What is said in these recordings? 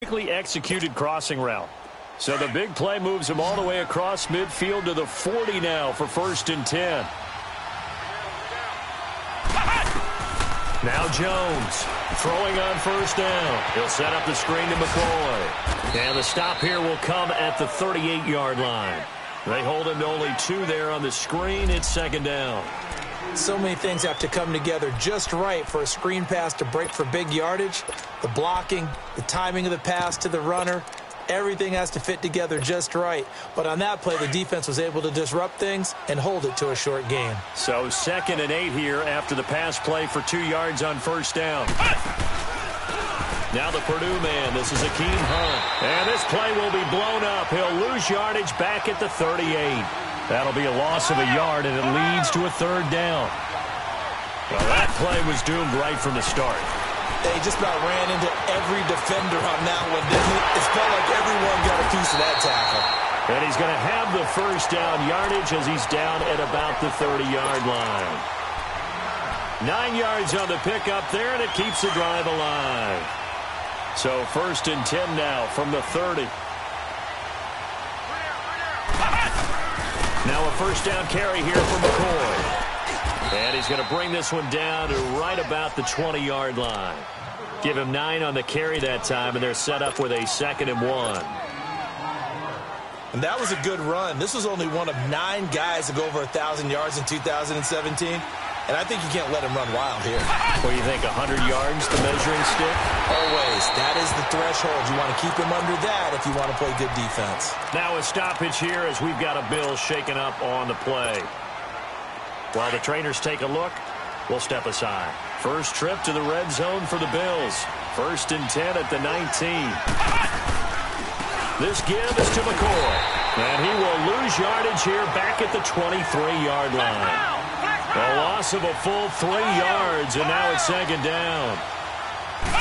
Executed crossing route. So the big play moves him all the way across midfield to the 40 now for 1st and 10. Now Jones throwing on 1st down. He'll set up the screen to McCoy. And the stop here will come at the 38-yard line. They hold him to only 2 there on the screen. It's 2nd down. So many things have to come together just right for a screen pass to break for big yardage. The blocking, the timing of the pass to the runner, everything has to fit together just right. But on that play, the defense was able to disrupt things and hold it to a short gain. So 2nd and 8 here after the pass play for 2 yards on 1st down. Now the Purdue man. This is Akeem Hunt. And this play will be blown up. He'll lose yardage back at the 38. That'll be a loss of a yard, and it leads to a 3rd down. Well, that play was doomed right from the start. They just about ran into every defender on that one, didn't it? It felt like everyone got a piece of that tackle. And he's going to have the 1st down yardage as he's down at about the 30-yard line. 9 yards on the pickup there, and it keeps the drive alive. So 1st and 10 now from the 30. Now a 1st down carry here for McCoy. And he's going to bring this one down to right about the 20-yard line. Give him 9 on the carry that time, and they're set up with a 2nd and 1. And that was a good run. This was only one of 9 guys to go over 1,000 yards in 2017. And I think you can't let him run wild here. What do you think, 100 yards, the measuring stick? Always. That is the threshold. You want to keep him under that if you want to play good defense. Now a stoppage here as we've got a Bill shaken up on the play. While the trainers take a look, we'll step aside. First trip to the red zone for the Bills. 1st and 10 at the 19. This give is to McCoy. And he will lose yardage here back at the 23-yard line. A loss of a full 3 yards, and now it's 2nd down.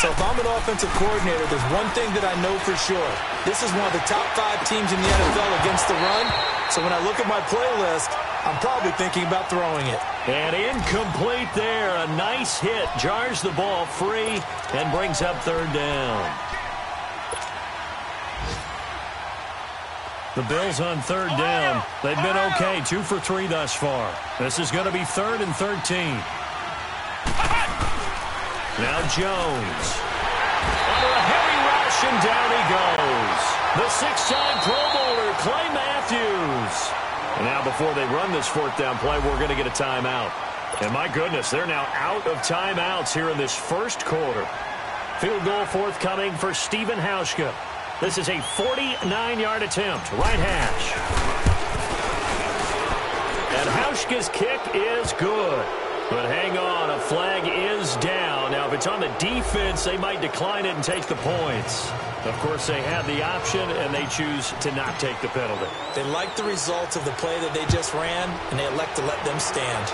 So if I'm an offensive coordinator, there's one thing that I know for sure. This is one of the top 5 teams in the NFL against the run. So when I look at my playlist, I'm probably thinking about throwing it. And incomplete there. A nice hit. Jars the ball free and brings up 3rd down. The Bills on 3rd down. They've been okay, 2 for 3 thus far. This is going to be 3rd and 13. Now Jones. Under a heavy rush, and down he goes. The 6-time Pro Bowler, Clay Matthews. And now before they run this 4th down play, we're going to get a timeout. And my goodness, they're now out of timeouts here in this 1st quarter. Field goal forthcoming for Stephen Hauschka. This is a 49-yard attempt, right hash. And Hauschka's kick is good. But hang on, a flag is down. Now, if it's on the defense, they might decline it and take the points. Of course, they have the option, and they choose to not take the penalty. They like the results of the play that they just ran, and they elect to let them stand.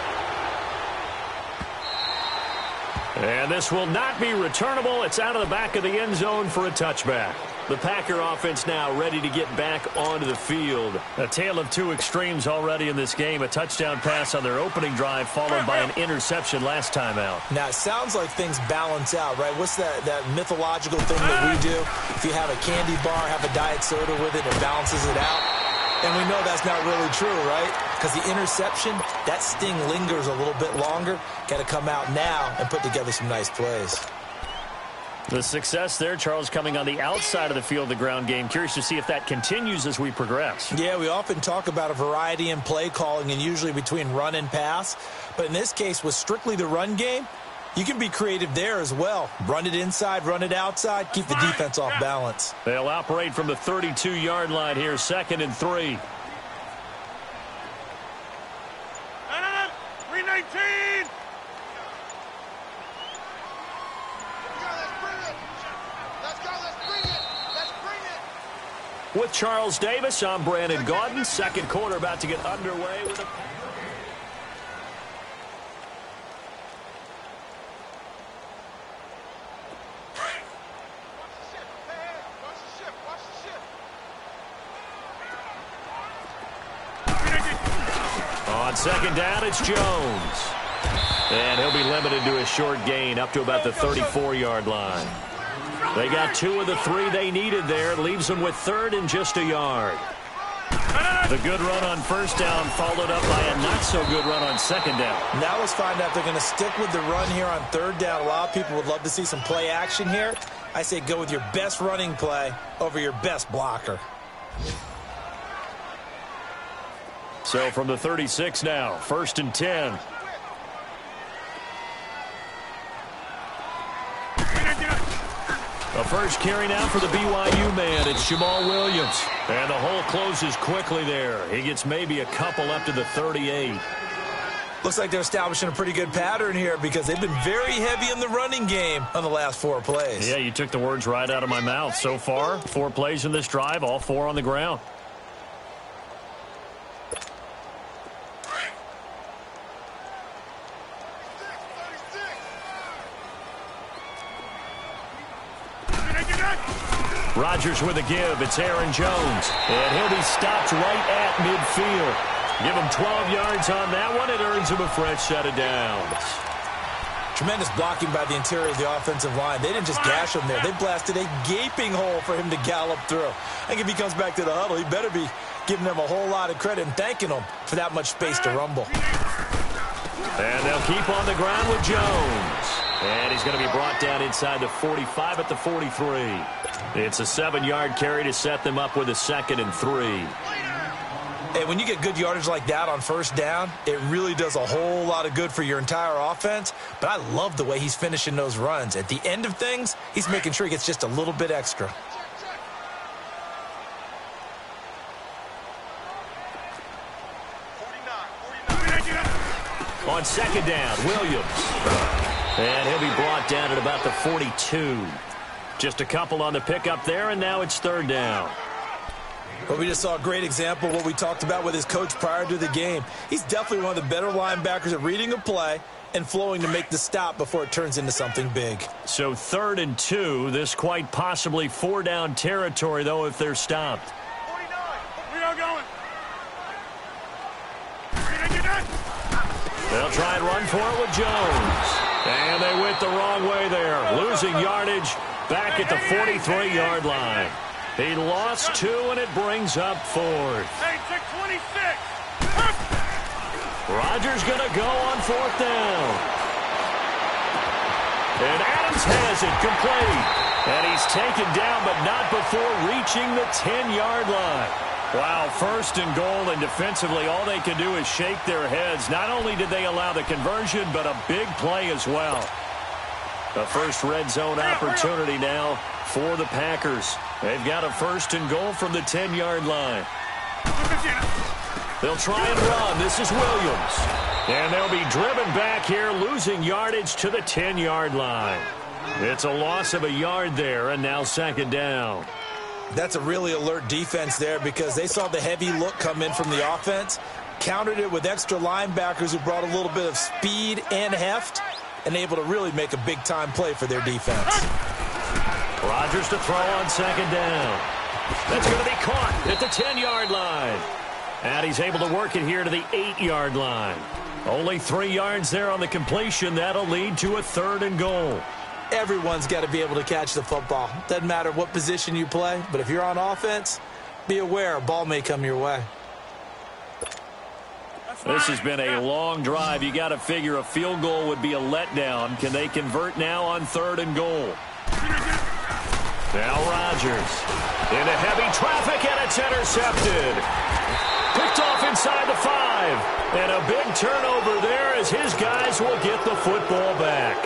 And this will not be returnable. It's out of the back of the end zone for a touchback. The Packer offense now ready to get back onto the field. A tale of 2 extremes already in this game. A touchdown pass on their opening drive followed by an interception last time out. Now, it sounds like things balance out, right? What's that mythological thing that we do? If you have a candy bar, have a diet soda with it, it balances it out. And we know that's not really true, right? Because the interception, that sting lingers a little bit longer. Got to come out now and put together some nice plays. The success there, Charles, coming on the outside of the field, the ground game. Curious to see if that continues as we progress. Yeah, we often talk about a variety in play calling and usually between run and pass. But in this case, with strictly the run game, you can be creative there as well. Run it inside, run it outside, keep the defense off balance. They'll operate from the 32-yard line here, 2nd and 3. 319! With Charles Davis, I'm Brandon Gaudin. 2nd quarter about to get underway with a... On 2nd down, it's Jones. And he'll be limited to a short gain up to about the 34-yard line. They got 2 of the 3 they needed there. Leaves them with 3rd and just a yard. The good run on 1st down followed up by a not-so-good run on 2nd down. Now let's find out if they're going to stick with the run here on 3rd down. A lot of people would love to see some play action here. I say go with your best running play over your best blocker. So from the 36 now, 1st and 10. The first carry now for the BYU man. It's Jamal Williams. And the hole closes quickly there. He gets maybe a couple up to the 38. Looks like they're establishing a pretty good pattern here because they've been very heavy in the running game on the last 4 plays. Yeah, you took the words right out of my mouth. So far, 4 plays in this drive, all 4 on the ground. Rodgers with a give. It's Aaron Jones. And he'll be stopped right at midfield. Give him 12 yards on that one. It earns him a fresh set of downs. Tremendous blocking by the interior of the offensive line. They didn't just gash him there. They blasted a gaping hole for him to gallop through. I think if he comes back to the huddle, he better be giving them a whole lot of credit and thanking them for that much space to rumble. And they'll keep on the ground with Jones. And he's going to be brought down inside the 45 at the 43. It's a 7-yard carry to set them up with a 2nd and 3. Hey, when you get good yardage like that on 1st down, it really does a whole lot of good for your entire offense. But I love the way he's finishing those runs. At the end of things, he's making sure he gets just a little bit extra. On 2nd down, Williams. And he'll be brought down at about the 42. Just a couple on the pickup there, and now it's 3rd down. Well, we just saw a great example of what we talked about with his coach prior to the game. He's definitely one of the better linebackers at reading a play and flowing to make the stop before it turns into something big. So 3rd and 2. This quite possibly 4-down territory, though, if they're stopped. 49. We are going. They'll try and run for it with Jones. And they went the wrong way there. Losing yardage back at the 43-yard line. He lost 2, and it brings up 4th. Hey, 26. Rodgers going to go on 4th down. And Adams has it complete. And he's taken down, but not before reaching the 10-yard line. Wow, 1st and goal, and defensively all they can do is shake their heads. Not only did they allow the conversion, but a big play as well. The first red zone opportunity now for the Packers. They've got a 1st and goal from the 10-yard line. They'll try and run. This is Williams. And they'll be driven back here, losing yardage to the 10-yard line. It's a loss of a yard there, and now 2nd down. That's a really alert defense there because they saw the heavy look come in from the offense, countered it with extra linebackers who brought a little bit of speed and heft, and able to really make a big-time play for their defense. Rodgers to throw on 2nd down. That's going to be caught at the 10-yard line. And he's able to work it here to the 8-yard line. Only 3 yards there on the completion. That'll lead to a 3rd and goal. Everyone's got to be able to catch the football. Doesn't matter what position you play, but if you're on offense, be aware a ball may come your way. This has been a long drive. You got to figure a field goal would be a letdown. Can they convert now on 3rd and goal? Now Rodgers into heavy traffic, and it's intercepted. Picked off inside the 5. And a big turnover there as his guys will get the football back.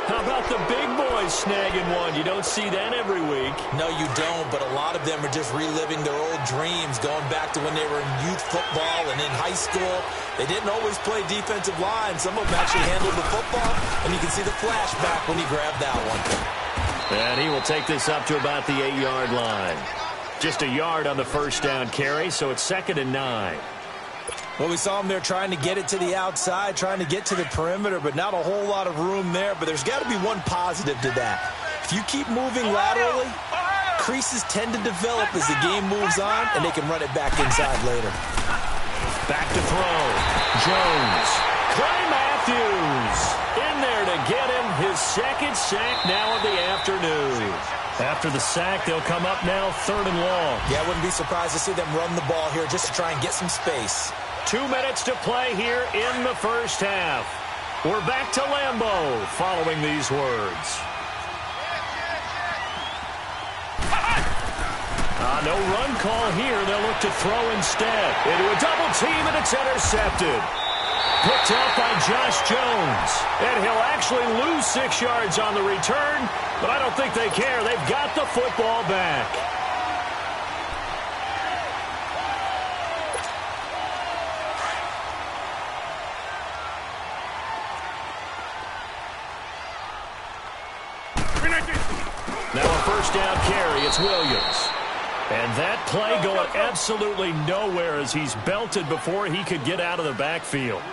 How about the big boys snagging one? You don't see that every week. No, you don't, but a lot of them are just reliving their old dreams, going back to when they were in youth football and in high school. They didn't always play defensive line. Some of them actually handled the football, and you can see the flashback when he grabbed that one. And he will take this up to about the 8-yard line. Just a yard on the 1st down carry, so it's 2nd and 9. Well, we saw him there trying to get it to the outside, trying to get to the perimeter, but not a whole lot of room there. But there's got to be one positive to that. If you keep moving laterally, creases tend to develop as the game moves on, and they can run it back inside later. Back to throw. Jones. Clay Matthews in there to get him his second sack now of the afternoon. After the sack, they'll come up now 3rd and long. Yeah, I wouldn't be surprised to see them run the ball here just to try and get some space. 2 minutes to play here in the first half. We're back to Lambeau following these words. No run call here. They'll look to throw instead. Into a double team, and it's intercepted. Picked up by Josh Jones. And he'll actually lose 6 yards on the return, but I don't think they care. They've got the football back. Now a first down carry. It's Williams. And that play going absolutely nowhere as he's belted before he could get out of the backfield.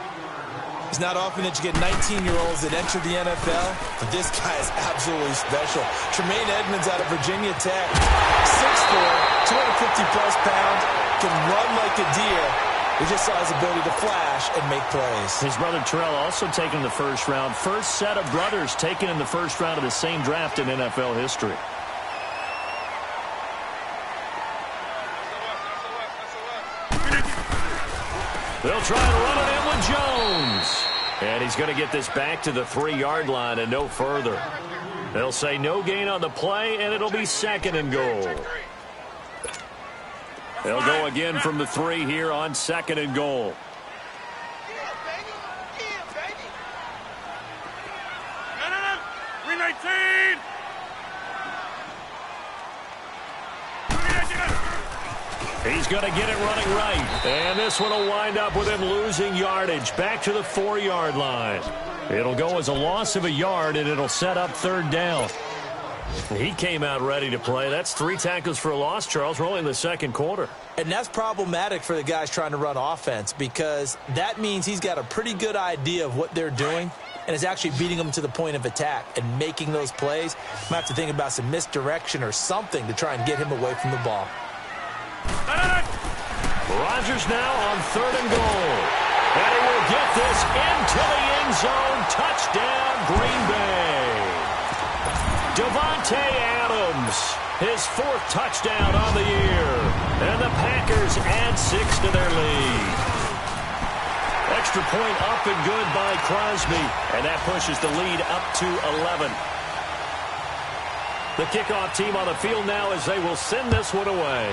It's not often that you get 19-year-olds that enter the NFL, but this guy is absolutely special. Tremaine Edmonds out of Virginia Tech, 6'4", 250-plus pounds, can run like a deer. We just saw his ability to flash and make plays. His brother Terrell also taken in the first round. First set of brothers taken in the first round of the same draft in NFL history. They'll try to run it in with Jones. And he's going to get this back to the 3-yard line and no further. They'll say no gain on the play, and it'll be 2nd and goal. They'll go again from the 3 here on 2nd and goal. No. 319. He's going to get it running right. And this one will wind up with him losing yardage back to the 4-yard line. It'll go as a loss of a yard, and it'll set up 3rd down. He came out ready to play. That's 3 tackles for a loss, Charles. We're only in the 2nd quarter. And that's problematic for the guys trying to run offense because that means he's got a pretty good idea of what they're doing and is actually beating them to the point of attack and making those plays. Might have to think about some misdirection or something to try and get him away from the ball. Rodgers now on 3rd and goal. And he will get this into the end zone. Touchdown, Green Bay. Davante Adams, his 4th touchdown on the year. And the Packers add 6 to their lead. Extra point up and good by Crosby. And that pushes the lead up to 11. The kickoff team on the field now as they will send this one away.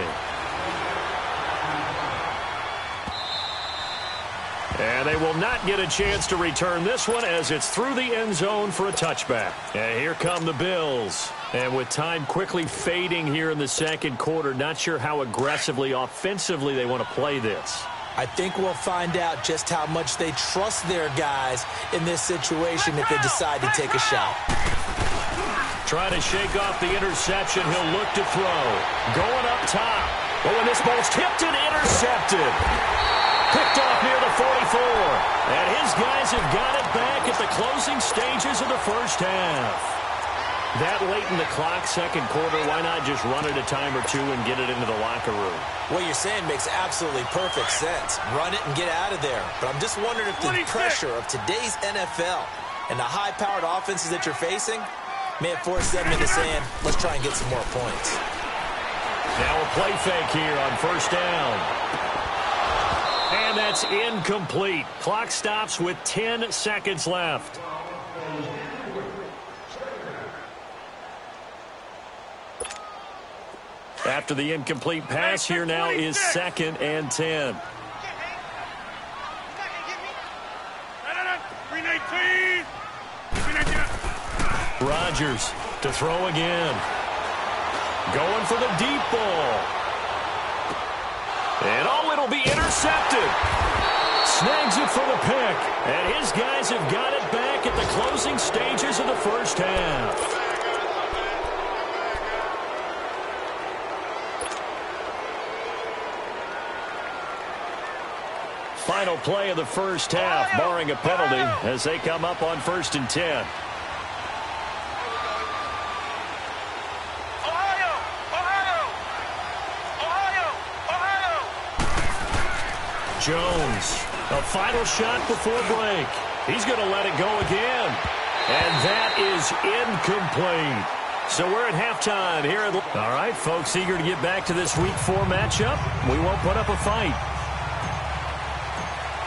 And they will not get a chance to return this one as it's through the end zone for a touchback. And here come the Bills. And with time quickly fading here in the 2nd quarter, not sure how aggressively, offensively they want to play this. I think we'll find out just how much they trust their guys in this situation if they decide to take a shot. Trying to shake off the interception. He'll look to throw. Going up top. Oh, and this ball's tipped and intercepted. Picked off near the 44. And his guys have got it back at the closing stages of the first half. That late in the clock, 2nd quarter, why not just run it a time or 2 and get it into the locker room? What you're saying makes absolutely perfect sense. Run it and get out of there. But I'm just wondering if the pressure of today's NFL and the high-powered offenses that you're facing may have forced them into saying, let's try and get some more points. Now a play fake here on 1st down. And that's incomplete. Clock stops with 10 seconds left. After the incomplete pass, here now is 2nd and 10. 319. Rodgers to throw again. Going for the deep ball. And oh, it'll be intercepted. Snags it for the pick. And his guys have got it back at the closing stages of the first half. Final play of the first half, barring a penalty, as they come up on 1st and 10. Jones, a final shot before break. He's going to let it go again. And that is incomplete. So we're at halftime here. All right, folks, eager to get back to this Week 4 matchup. We won't put up a fight.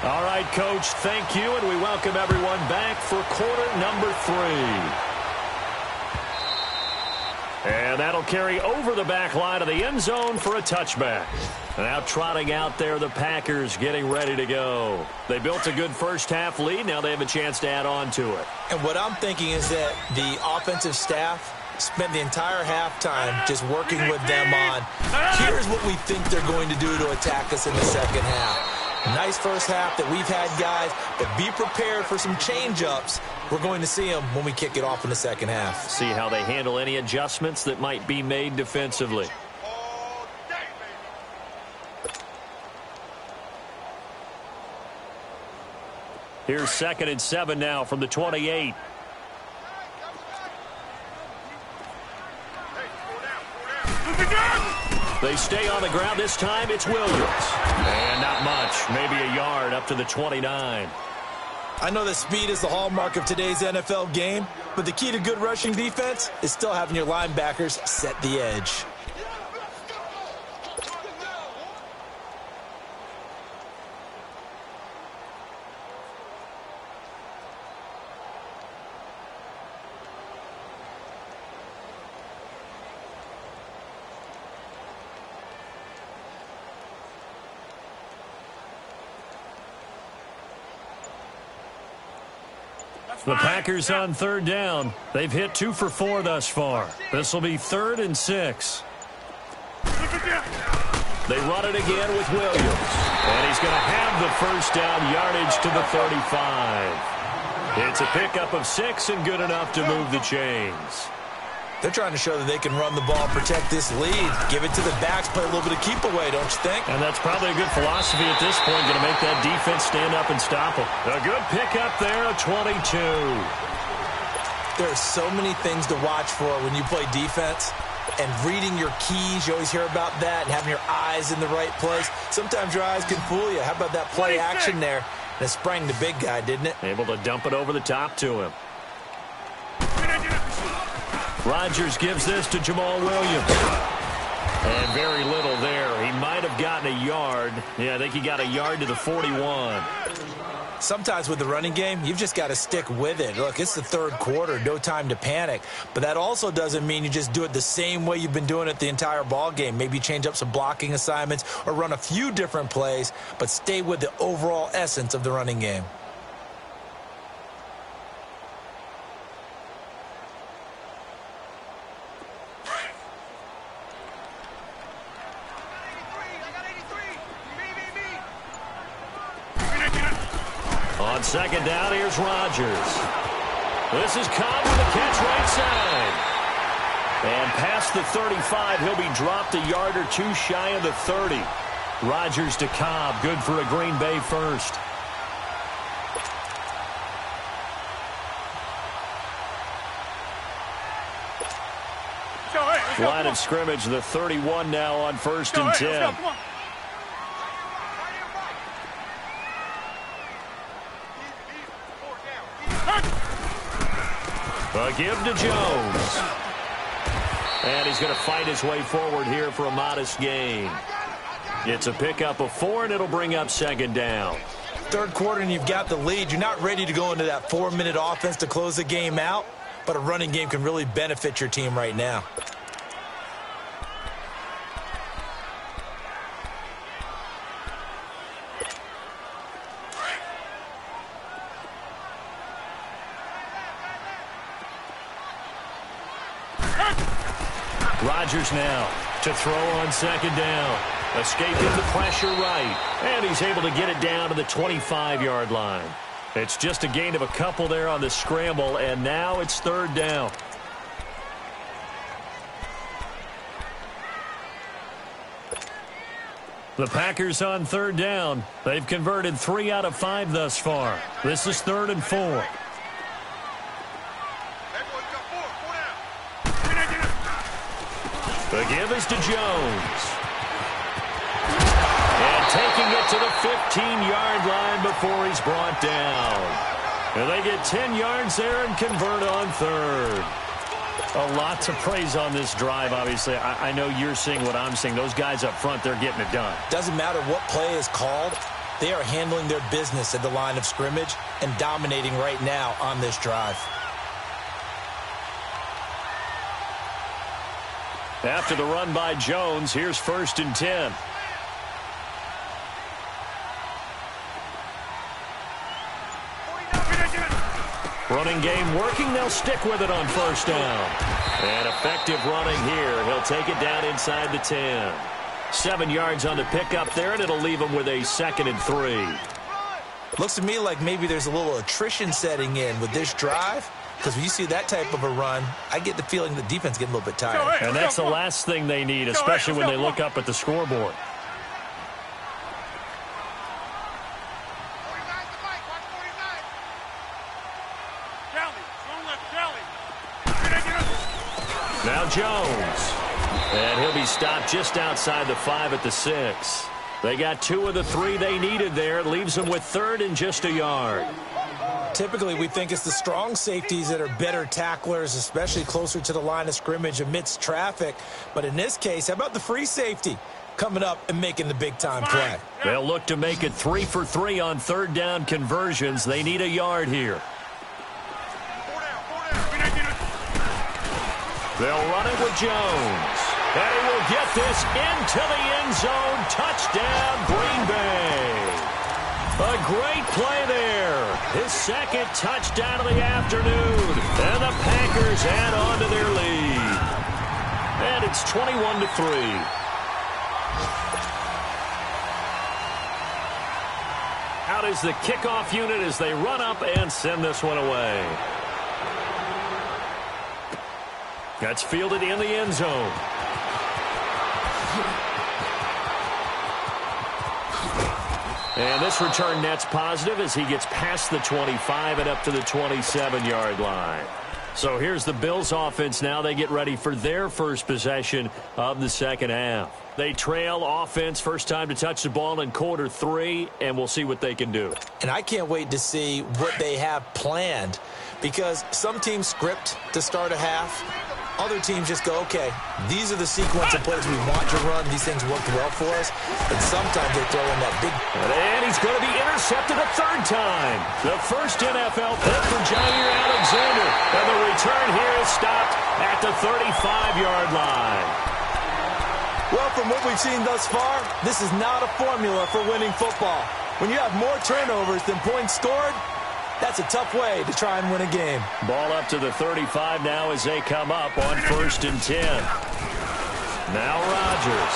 All right, Coach, thank you, and we welcome everyone back for quarter number 3. And that'll carry over the back line of the end zone for a touchback. Now trotting out there, the Packers getting ready to go. They built a good first-half lead. Now they have a chance to add on to it. And what I'm thinking is that the offensive staff spent the entire halftime just working with them on, here's what we think they're going to do to attack us in the second half. Nice first half that we've had, guys, but be prepared for some change-ups. We're going to see them when we kick it off in the second half. See how they handle any adjustments that might be made defensively. Here's 2nd and 7 now from the 28. They stay on the ground. This time it's Williams. And not much. Maybe a yard up to the 29. I know that speed is the hallmark of today's NFL game, but the key to good rushing defense is still having your linebackers set the edge. The Packers on 3rd down. They've hit 2 for 4 thus far. This will be 3rd and 6. They run it again with Williams. And he's going to have the first down yardage to the 35. It's a pickup of 6 and good enough to move the chains. They're trying to show that they can run the ball, protect this lead. Give it to the backs, play a little bit of keep away, don't you think? And that's probably a good philosophy at this point, going to make that defense stand up and stop them. A good pickup there, a 22. There are so many things to watch for when you play defense. And reading your keys, you always hear about that, and having your eyes in the right place. Sometimes your eyes can fool you. How about that play action there? And it sprang the big guy, didn't it? Able to dump it over the top to him. Rodgers gives this to Jamal Williams. And very little there. He might have gotten a yard. Yeah, I think he got a yard to the 41. Sometimes with the running game, you've just got to stick with it. Look, it's the 3rd quarter, no time to panic. But that also doesn't mean you just do it the same way you've been doing it the entire ball game. Maybe change up some blocking assignments or run a few different plays, but stay with the overall essence of the running game. On 2nd down, here's Rodgers. This is Cobb with a catch right side. And past the 35, he'll be dropped a yard or 2 shy of the 30. Rodgers to Cobb, good for a Green Bay first. Line of scrimmage, the 31 now on 1st and 10. A give to Jones. And he's going to fight his way forward here for a modest gain. It's a pickup of 4, and it'll bring up 2nd down. 3rd quarter, and you've got the lead. You're not ready to go into that 4-minute offense to close the game out, but a running game can really benefit your team right now. Rodgers now to throw on 2nd down. Escaping the pressure right. And he's able to get it down to the 25-yard line. It's just a gain of a couple there on the scramble, and now it's 3rd down. The Packers on 3rd down. They've converted 3 out of 5 thus far. This is 3rd and 4. The give is to Jones. And taking it to the 15-yard line before he's brought down. And they get 10 yards there and convert on third. A lot to praise on this drive, obviously. I know you're seeing what I'm seeing. Those guys up front, they're getting it done. Doesn't matter what play is called. They are handling their business at the line of scrimmage and dominating right now on this drive. After the run by Jones, here's 1st and 10. Running game working. They'll stick with it on 1st down. And effective running here. He'll take it down inside the 10. 7 yards on the pickup there, and it'll leave him with a 2nd and 3. Looks to me like maybe there's a little attrition setting in with this drive, because when you see that type of a run, I get the feeling the defense getting a little bit tired. And that's the last thing they need, especially when they look up at the scoreboard. Now Jones. And he'll be stopped just outside the 5 at the 6. They got 2 of the 3 they needed there. It leaves them with 3rd and just a yard. Typically, we think it's the strong safeties that are better tacklers, especially closer to the line of scrimmage amidst traffic. But in this case, how about the free safety coming up and making the big-time play? They'll look to make it 3 for 3 on 3rd down conversions. They need a yard here. They'll run it with Jones. And he will get this into the end zone. Touchdown, Green Bay. A great play there. His 2nd touchdown of the afternoon. And the Packers add on to their lead. And it's 21-3. Out is the kickoff unit as they run up and send this one away. That's fielded in the end zone. And this return net's positive as he gets past the 25 and up to the 27-yard line. So here's the Bills offense now. They get ready for their first possession of the second half. They trail offense, first time to touch the ball in quarter 3, and we'll see what they can do. And I can't wait to see what they have planned, because some teams script to start a half. Other teams just go, okay, these are the sequence of plays we want to run. These things worked well for us. But sometimes they throw in that big... And he's going to be intercepted a 3rd time. The first NFL pick for Jair Alexander. And the return here is stopped at the 35-yard line. Well, from what we've seen thus far, this is not a formula for winning football. When you have more turnovers than points scored, that's a tough way to try and win a game. Ball up to the 35 now as they come up on 1st and 10. Now Rodgers.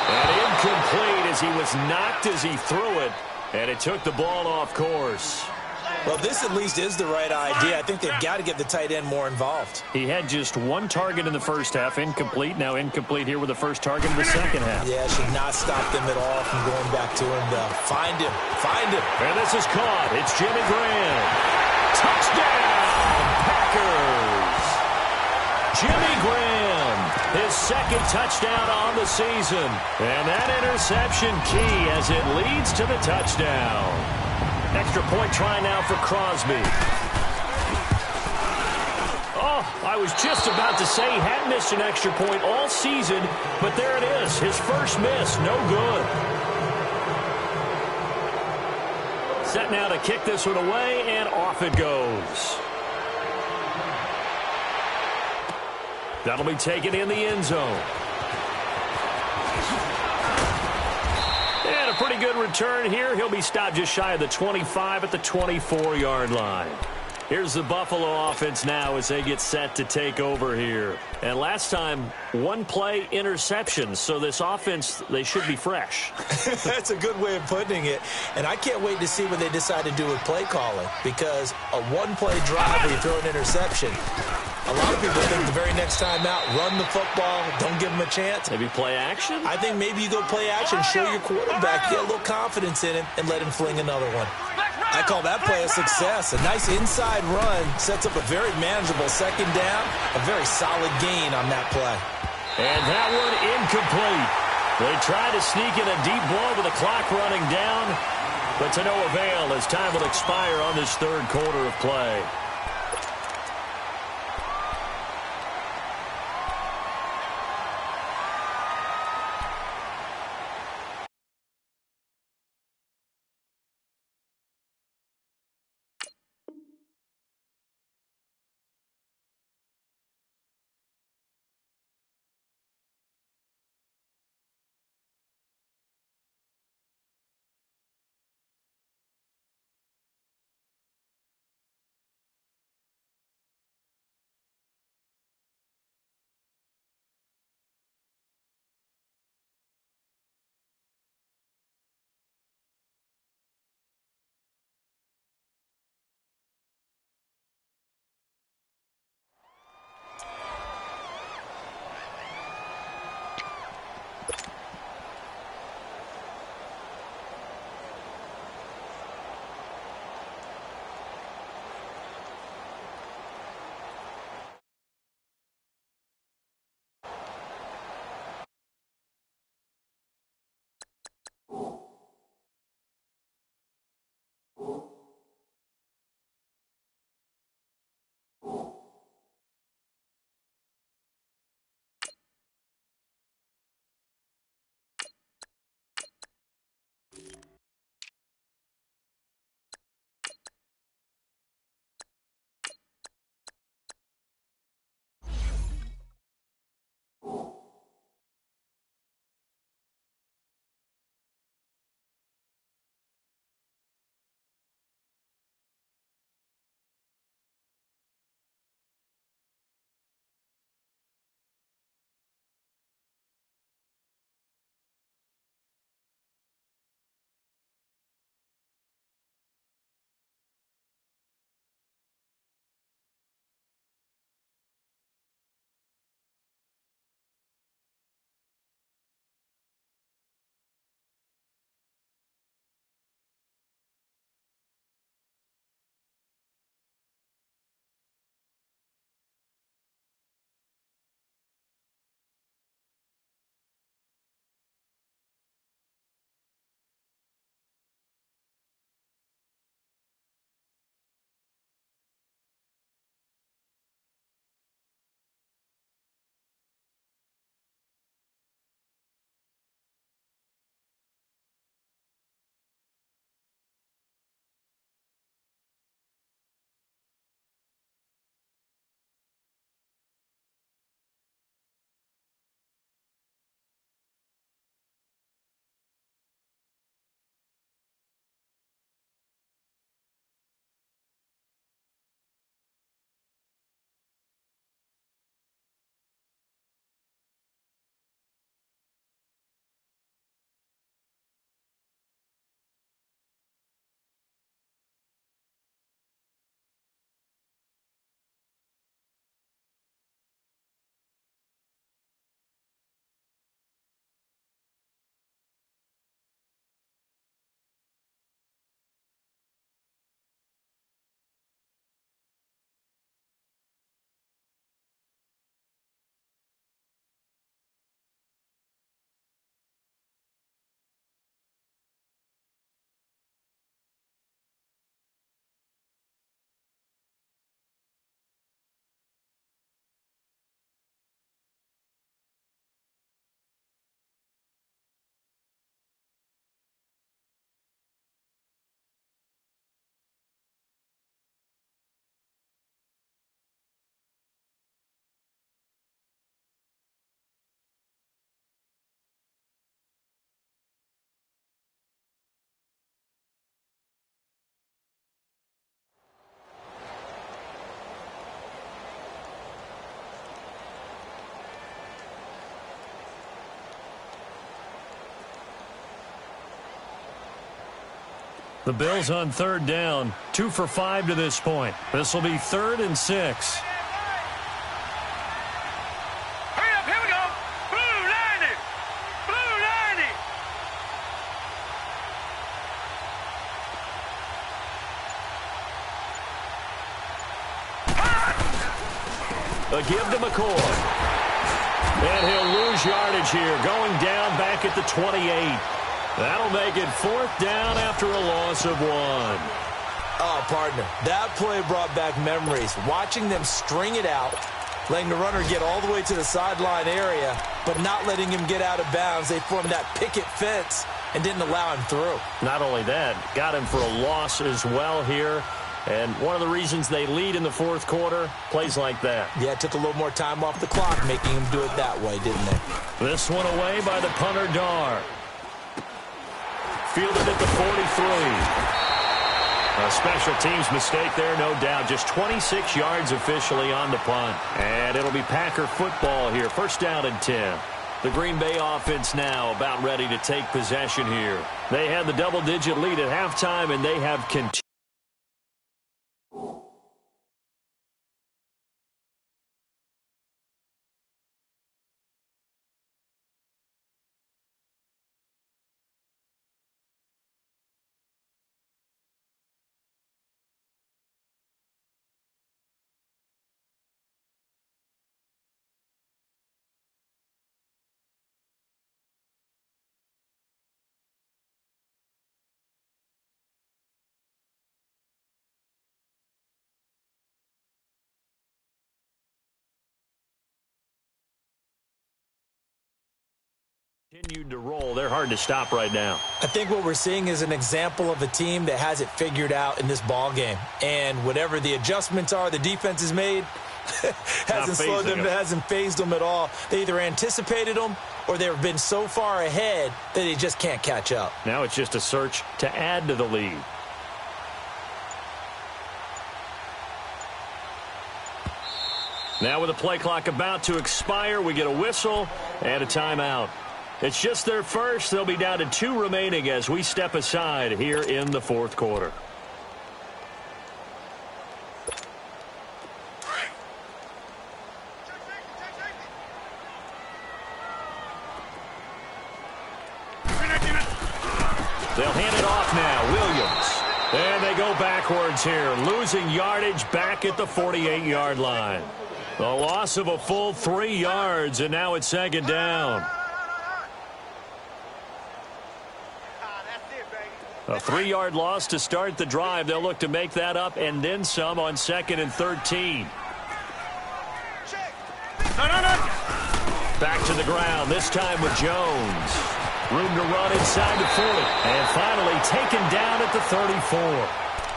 And incomplete as he was knocked as he threw it. And it took the ball off course. Well, this at least is the right idea. I think they've got to get the tight end more involved. He had just 1 target in the first half, incomplete. Now incomplete here with the first target in the second half. Yeah, should not stop them at all from going back to him, though. Find him. Find him. And this is caught. It's Jimmy Graham. Touchdown, Packers. Jimmy Graham, his 2nd touchdown on the season. And that interception key as it leads to the touchdown. Extra point try now for Crosby. Oh, I was just about to say he hadn't missed an extra point all season, but there it is. His first miss, no good. Set now to kick this one away, and off it goes. That'll be taken in the end zone. And a pretty good return here. He'll be stopped just shy of the 25 at the 24-yard line. Here's the Buffalo offense now as they get set to take over here. And last time, 1 play interception. So this offense, they should be fresh. That's a good way of putting it. And I can't wait to see what they decide to do with play calling, because a 1-play drive where you throw an interception, a lot of people think the very next time out, run the football, don't give them a chance. Maybe play action? I think maybe you go play action, show your quarterback, get a little confidence in him, and let him fling another one. I call that play a success. A nice inside run sets up a very manageable second down, a very solid gain on that play. And that one incomplete. They try to sneak in a deep blow with the clock running down, but to no avail as time will expire on this third quarter of play. The Bills on third down, 2 for 5 to this point. This will be 3rd and 6. Hurry up, here we go. Blue 90. Blue 90. A give to McCoy. And he'll lose lose yardage here, going down back at the 28. That'll make it 4th down after a loss of 1. Oh, partner, that play brought back memories. Watching them string it out, letting the runner get all the way to the sideline area, but not letting him get out of bounds. They formed that picket fence and didn't allow him through. Not only that, got him for a loss as well here. And one of the reasons they lead in the 4th quarter, plays like that. Yeah, it took a little more time off the clock, making him do it that way, didn't they? This one away by the punter, Dar. Fielded at the 43. A special teams mistake there, no doubt. Just 26 yards officially on the punt. And it'll be Packer football here. 1st down and 10. The Green Bay offense now about ready to take possession here. They had the double-digit lead at halftime, and they have continued. Continued to roll. They're hard to stop right now. I think what we're seeing is an example of a team that has it figured out in this ball game. And whatever the adjustments are the defense has made hasn't slowed them, hasn't phased them at all. They either anticipated them or they've been so far ahead that they just can't catch up. Now it's just a search to add to the lead. Now with the play clock about to expire, we get a whistle and a timeout. It's just their first. They'll be down to 2 remaining as we step aside here in the 4th quarter. They'll hand it off now. Williams. And they go backwards here, losing yardage back at the 48-yard line. The loss of a full 3 yards, and now it's 2nd down. A 3-yard loss to start the drive. They'll look to make that up and then some on 2nd and 13. Back to the ground, this time with Jones. Room to run inside the 40. And finally taken down at the 34.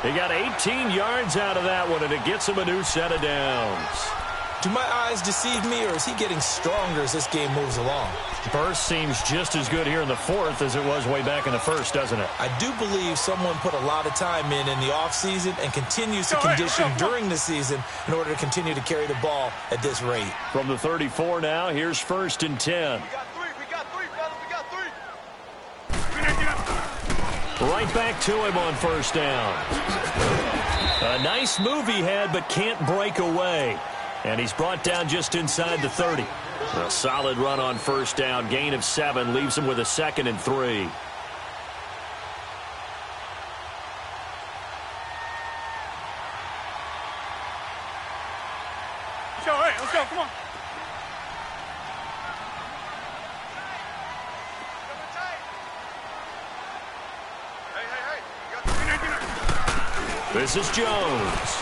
He got 18 yards out of that one, and it gets him a new set of downs. Do my eyes deceive me, or is he getting stronger as this game moves along? Burst seems just as good here in the 4th as it was way back in the 1st, doesn't it? I do believe someone put a lot of time in the offseason and continues to condition during the season in order to continue to carry the ball at this rate. From the 34 now, here's 1st and 10. We got three, fellas. We got three. Right back to him on 1st down. A nice move he had, but can't break away. And he's brought down just inside the 30. A solid run on 1st down. Gain of 7 leaves him with a 2nd and 3. Let's go. Come on. Hey. This is Jones.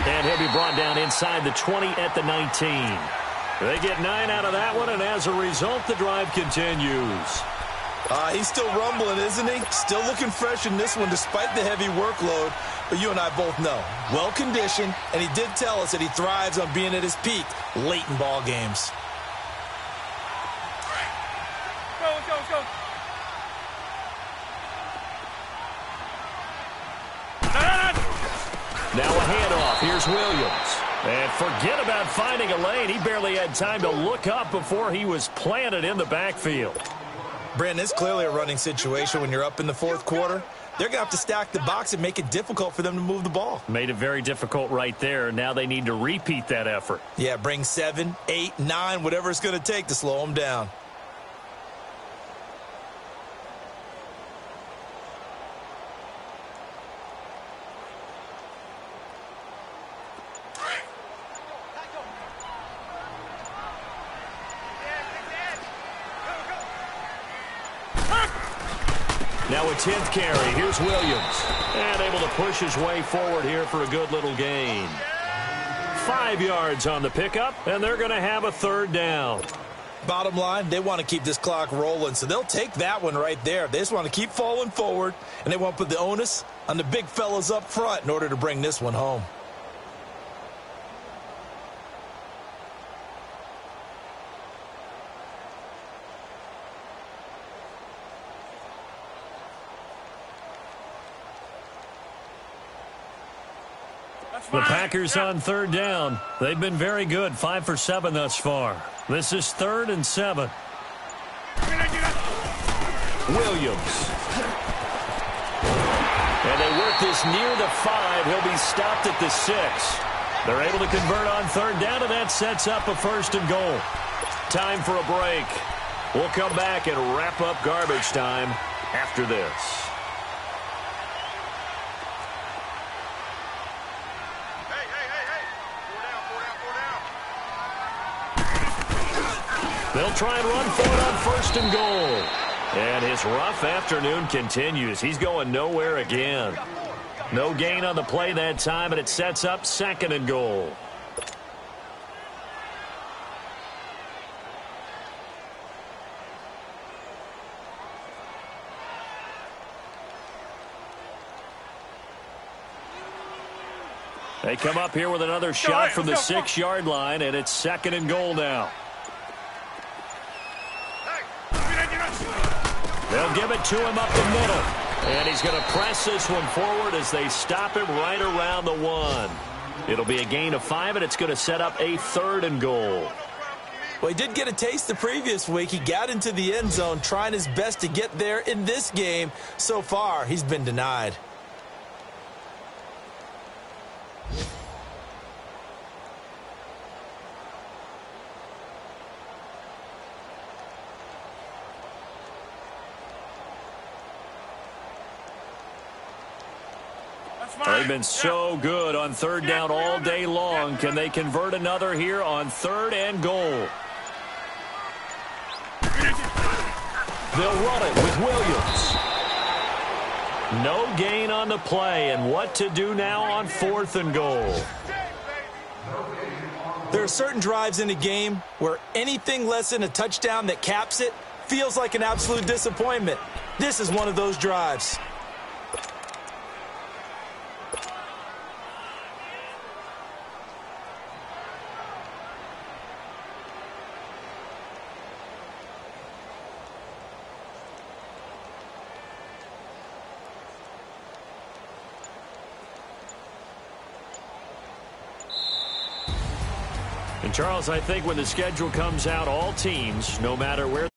And he'll be brought down inside the 20 at the 19. They get 9 out of that one, and as a result, the drive continues. He's still rumbling, isn't he? Still looking fresh in this one despite the heavy workload. But you and I both know, well-conditioned, and he did tell us that he thrives on being at his peak late in ball games. Let's go. Now a handoff. Here's Williams. And forget about finding a lane. He barely had time to look up before he was planted in the backfield. Brandon, it's clearly a running situation when you're up in the 4th quarter. They're going to have to stack the box and make it difficult for them to move the ball. Made it very difficult right there. Now they need to repeat that effort. Yeah, bring 7, 8, 9, whatever it's going to take to slow them down. Now a 10th carry. Here's Williams. And able to push his way forward here for a good little gain. 5 yards on the pickup, and they're going to have a third down. Bottom line, they want to keep this clock rolling, so they'll take that one right there. They just want to keep falling forward, and they want to put the onus on the big fellas up front in order to bring this one home. The Packers on third down. They've been very good, 5 for 7 thus far. This is 3rd and 7. Williams. And they work this near the 5. He'll be stopped at the 6. They're able to convert on third down, and that sets up a 1st and goal. Time for a break. We'll come back and wrap up garbage time after this. They'll try and run for it on 1st and goal. And his rough afternoon continues. He's going nowhere again. No gain on the play that time, and it sets up 2nd and goal. They come up here with another shot from the 6-yard line, and it's 2nd and goal now. They'll give it to him up the middle. And he's going to press this one forward as they stop him right around the 1. It'll be a gain of 5, and it's going to set up a 3rd and goal. Well, he did get a taste the previous week. He got into the end zone trying his best to get there in this game. So far, he's been denied. They've been so good on third down all day long. Can they convert another here on 3rd and goal? They'll run it with Williams. No gain on the play, and what to do now on 4th and goal? There are certain drives in a game where anything less than a touchdown that caps it feels like an absolute disappointment. This is one of those drives. And Charles, I think when the schedule comes out, all teams, no matter where